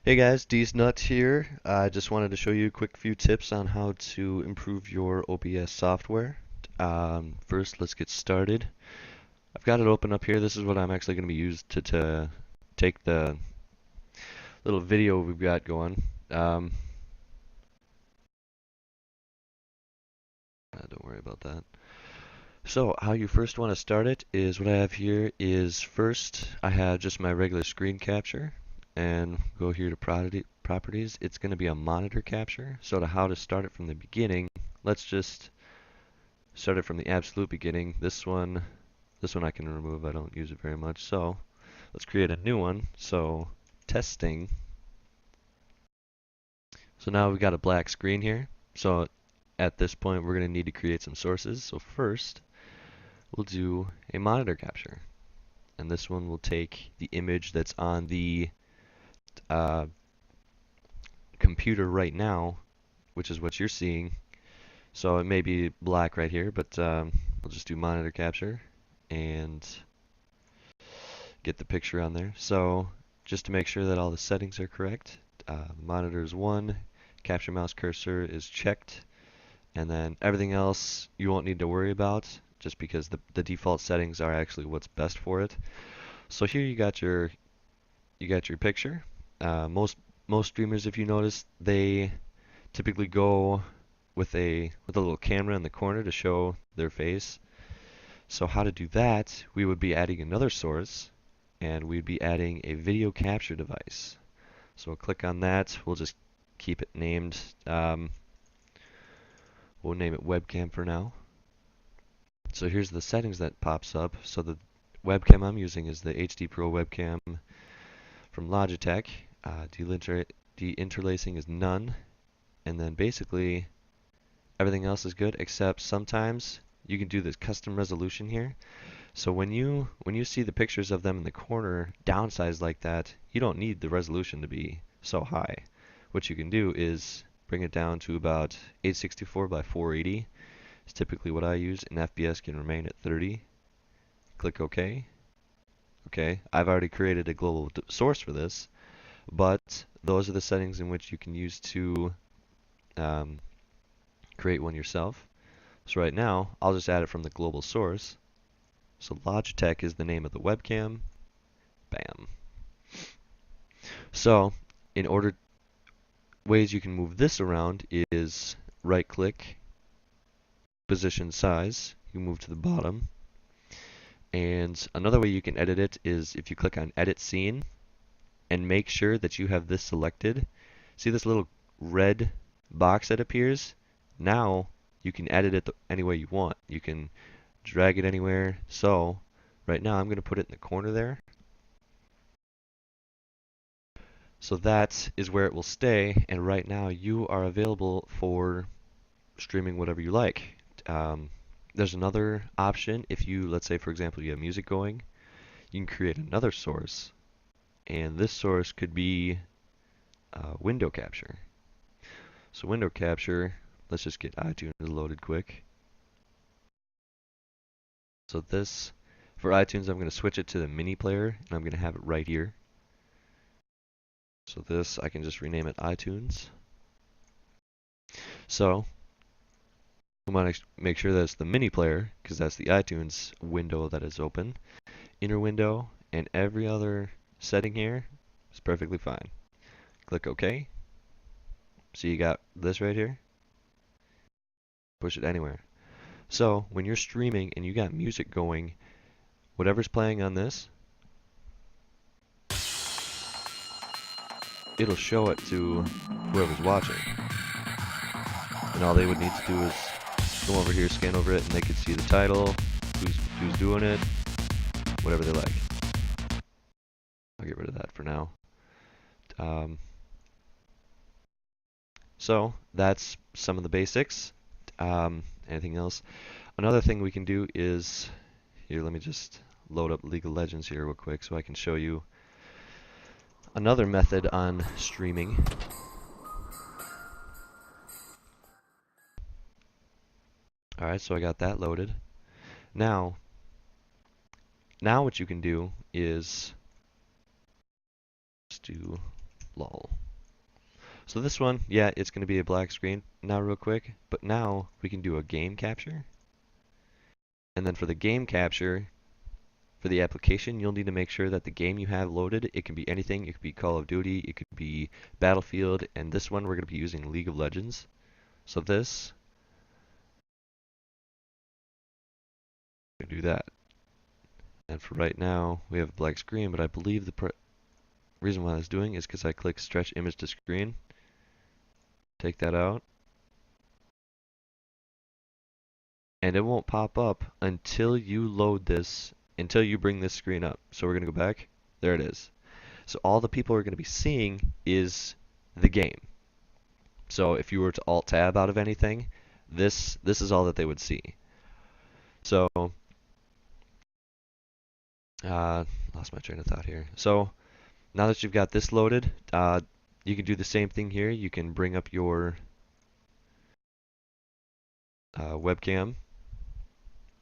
Hey guys, D's Nuts here. I just wanted to show you a quick few tips on how to improve your OBS software. First, let's get started. I've got it open up here. This is what I'm actually going to be used to take the little video we've got going. Don't worry about that. So, how you first want to start it is what I have here is first I have just my regular screen capture and go here to properties. It's going to be a monitor capture. So to how to start it from the beginning, let's just start it from the absolute beginning. This one I can remove. I don't use it very much. So let's create a new one. So testing. So now we've got a black screen here. So at this point we're going to need to create some sources. So first we'll do a monitor capture. And this one will take the image that's on the uh, computer right now, which is what you're seeing. So it may be black right here, but we'll just do monitor capture and get the picture on there. So just to make sure that all the settings are correct, monitor is 1, capture mouse cursor is checked, and then everything else you won't need to worry about just because the default settings are actually what's best for it. So here you got your picture. Most streamers, if you notice, they typically go with a little camera in the corner to show their face. So how to do that, we would be adding another source and we'd be adding a video capture device. So we'll click on that. We'll just keep it named. We'll name it webcam for now. So here's the settings that pops up. So the webcam I'm using is the HD Pro webcam from Logitech. Deinterlacing is none. And then basically everything else is good except sometimes you can do this custom resolution here. So when you see the pictures of them in the corner downsized like that, you don't need the resolution to be so high. What you can do is bring it down to about 864 by 480. It's typically what I use, and FPS can remain at 30. Click OK. Okay, I've already created a global source for this, but those are the settings in which you can use to create one yourself. So right now, I'll just add it from the global source. So Logitech is the name of the webcam. Bam. So ways you can move this around is right click, position size, you move to the bottom. And another way you can edit it is if you click on edit scene and make sure that you have this selected. See this little red box that appears? Now you can edit it any way you want. You can drag it anywhere. So right now I'm going to put it in the corner there. So that is where it will stay, and right now you are available for streaming whatever you like. There's another option. If you, let's say for example, you have music going, you can create another source, and this source could be window capture. So window capture, let's just get iTunes loaded quick. So this, for iTunes, I'm going to switch it to the mini player, and I'm going to have it right here. So this, I can just rename it iTunes. So we want to make sure that it's the mini player, because that's the iTunes window that is open. Inner window, and every other setting here is perfectly fine. Click OK. So you got this right here. Push it anywhere. So when you're streaming and you got music going, whatever's playing on this, it'll show it to whoever's watching. And all they would need to do is come over here, scan over it, and they could see the title, who's doing it, whatever they like. I'll get rid of that for now. So that's some of the basics. Anything else? Another thing we can do is, here, let me just load up League of Legends here real quick so I can show you another method on streaming. Alright, so I got that loaded. Now what you can do is just do lol. So this one, yeah, it's going to be a black screen now real quick, but now we can do a game capture. And then for the game capture, for the application, you'll need to make sure that the game you have loaded, it can be anything. It could be Call of Duty, it could be Battlefield, and this one we're going to be using League of Legends. So this, we can do that. And for right now, we have a blank screen, but I believe the reason why I was doing is because I click Stretch Image to Screen. Take that out. And it won't pop up until you load this, until you bring this screen up. So we're going to go back. There it is. So all the people are going to be seeing is the game. So if you were to Alt Tab out of anything, this is all that they would see. So lost my train of thought here. So now that you've got this loaded, you can do the same thing here. You can bring up your webcam,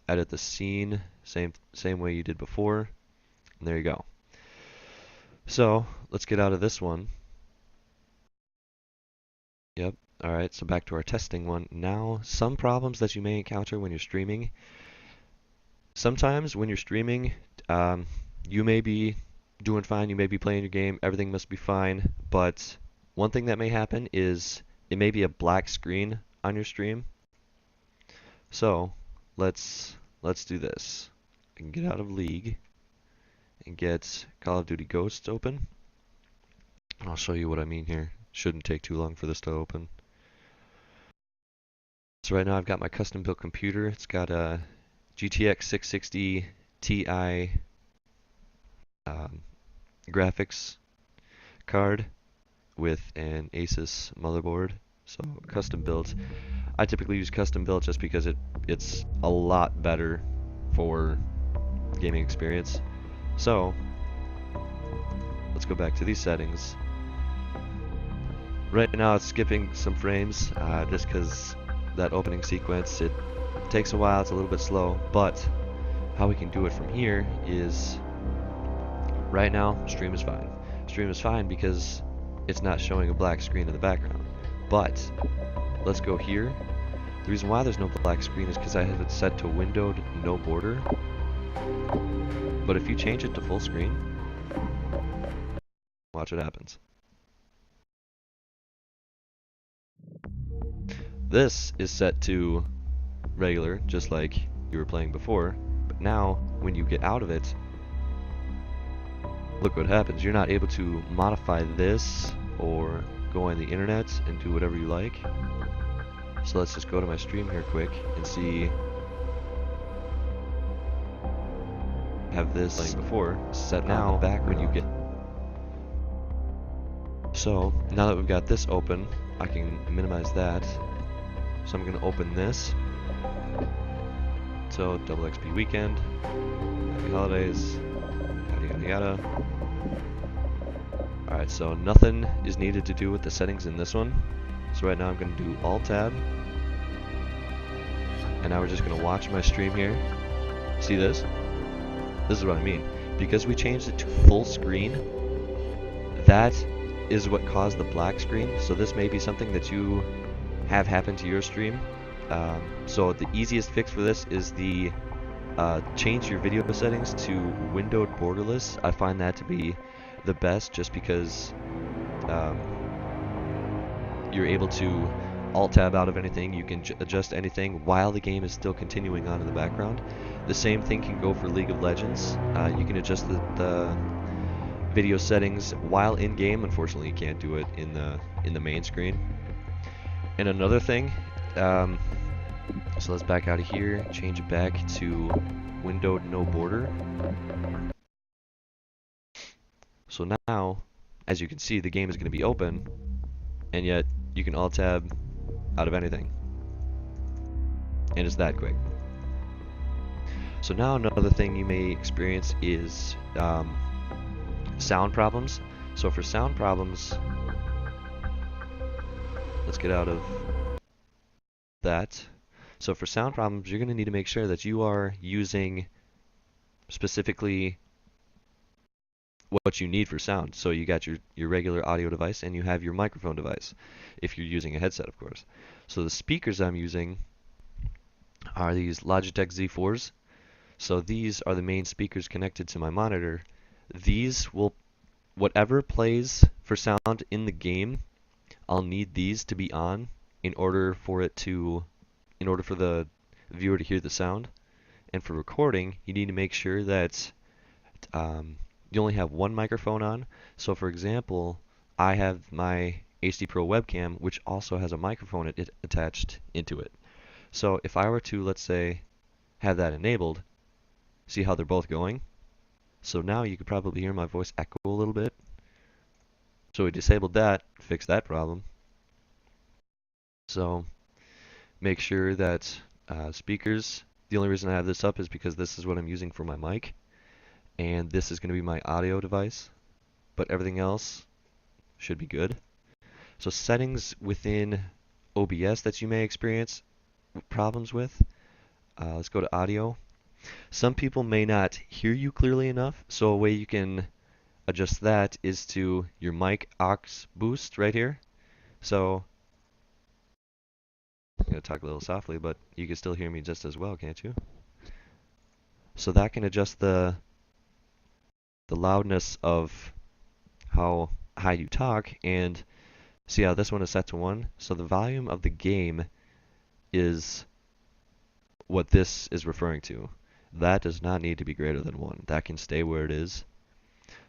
edit the scene, same way you did before, and there you go. So let's get out of this one. Yep. All right. So back to our testing one. Now, some problems that you may encounter when you're streaming. Sometimes when you're streaming, you may be doing fine. You may be playing your game. Everything must be fine. But one thing that may happen is it may be a black screen on your stream. So let's do this. I can get out of League and get Call of Duty Ghosts open. I'll show you what I mean here. Shouldn't take too long for this to open. So right now I've got my custom built computer. It's got a GTX 660 Ti graphics card with an Asus motherboard. So custom built. I typically use custom built just because it's a lot better for gaming experience. So let's go back to these settings. Right now it's skipping some frames just because that opening sequence, it takes a while, it's a little bit slow, but how we can do it from here is right now stream is fine. Stream is fine because it's not showing a black screen in the background. But let's go here. The reason why there's no black screen is because I have it set to windowed no border. But if you change it to full screen, watch what happens. This is set to regular, just like you were playing before, but now when you get out of it, look what happens. You're not able to modify this or go on the internet and do whatever you like. So let's just go to my stream here quick and see. Have this like before set now back when you get. So now that we've got this open, I can minimize that. So I'm going to open this. So double XP weekend, happy holidays, yada yada yada. Alright, so nothing is needed to do with the settings in this one. So right now I'm going to do Alt Tab. And now we're just going to watch my stream here. See this? This is what I mean. Because we changed it to full screen, that is what caused the black screen. So this may be something that you have happen to your stream. So the easiest fix for this is the change your video settings to windowed borderless. I find that to be the best just because you're able to Alt Tab out of anything. You can adjust anything while the game is still continuing on in the background. The same thing can go for League of Legends. You can adjust the video settings while in game. Unfortunately, you can't do it in the main screen. And another thing, so let's back out of here, change it back to windowed no border. So now, as you can see, the game is going to be open, and yet you can Alt Tab out of anything. And it's that quick. So now another thing you may experience is sound problems. So for sound problems, let's get out of that. So for sound problems, you're going to need to make sure that you are using specifically what you need for sound. So you got your regular audio device and you have your microphone device, if you're using a headset, of course. So the speakers I'm using are these Logitech Z4s. So these are the main speakers connected to my monitor. These will, whatever plays for sound in the game, I'll need these to be on in order for the viewer to hear the sound. And for recording, you need to make sure that you only have one microphone on. So for example, I have my HD Pro webcam, which also has a microphone attached into it. So if I were to, let's say, have that enabled, see how they're both going? So now you could probably hear my voice echo a little bit. So we disabled that, fixed that problem. So make sure that speakers, the only reason I have this up is because this is what I'm using for my mic. And this is going to be my audio device. But everything else should be good. So settings within OBS that you may experience problems with. Let's go to audio. Some people may not hear you clearly enough, so a way you can adjust that is to your mic aux boost right here. So I'm going to talk a little softly, but you can still hear me just as well, can't you? So that can adjust the loudness of how high you talk, and see how this one is set to 1. So the volume of the game is what this is referring to. That does not need to be greater than 1. That can stay where it is.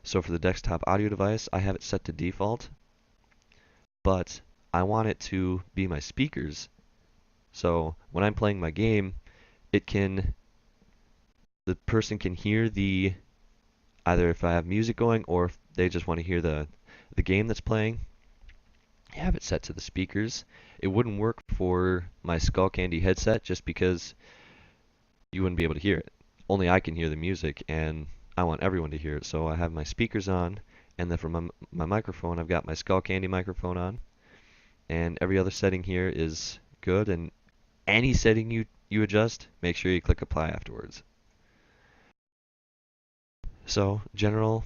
So for the desktop audio device, I have it set to default, but I want it to be my speakers. So when I'm playing my game, the person can hear either if I have music going or if they just want to hear the game that's playing. I have it set to the speakers. It wouldn't work for my Skullcandy headset just because you wouldn't be able to hear it. Only I can hear the music, and I want everyone to hear it. So I have my speakers on, and then for my microphone, I've got my Skullcandy microphone on. And every other setting here is good, and any setting you adjust, make sure you click apply afterwards. So general,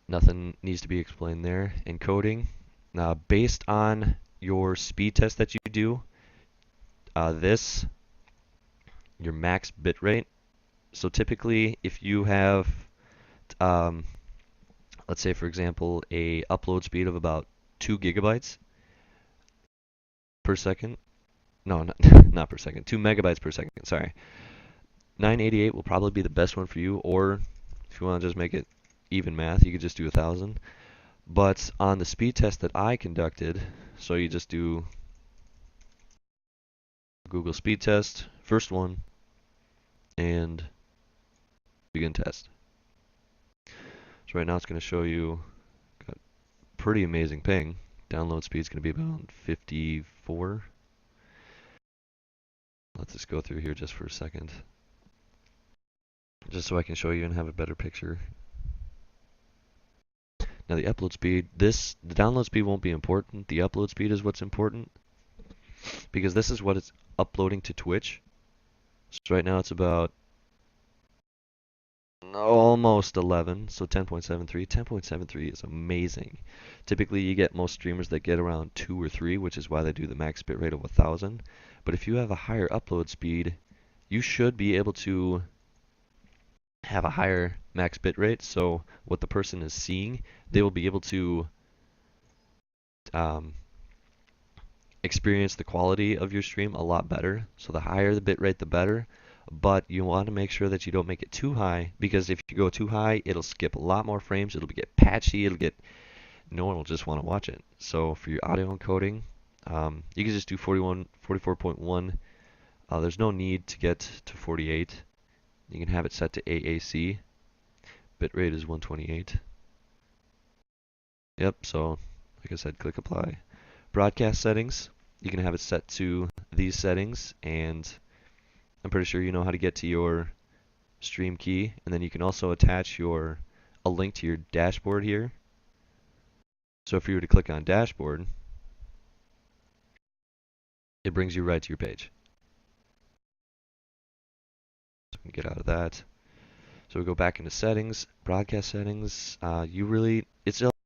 nothing needs to be explained there. Encoding, now based on your speed test that you do, your max bit rate. So typically, if you have, let's say for example, a upload speed of about 2 gigabytes per second, no, not per second, 2 megabytes per second, sorry. 988 will probably be the best one for you, or if you want to just make it even math, you could just do 1,000. But on the speed test that I conducted, so you just do Google speed test, first one, and begin test. So right now it's going to show you got pretty amazing ping. Download speed is going to be about 54. Let's just go through here just for a second, just so I can show you and have a better picture. Now the upload speed, the download speed won't be important. The upload speed is what's important, because this is what it's uploading to Twitch. So right now it's about almost 11, so 10.73. 10.73 is amazing. Typically you get most streamers that get around 2 or 3, which is why they do the max bit rate of 1,000. But if you have a higher upload speed, you should be able to have a higher max bit rate, so what the person is seeing, they will be able to experience the quality of your stream a lot better. So the higher the bit rate, the better. But you want to make sure that you don't make it too high, because if you go too high, it'll skip a lot more frames. It'll get patchy. No one will just want to watch it. So for your audio encoding, you can just do 44.1. There's no need to get to 48. You can have it set to AAC. Bitrate is 128. Yep, so like I said, click apply. Broadcast settings, you can have it set to these settings, and I'm pretty sure you know how to get to your stream key, and then you can also attach a link to your dashboard here. So if you were to click on dashboard, it brings you right to your page. So we can get out of that. So we go back into settings, broadcast settings. It's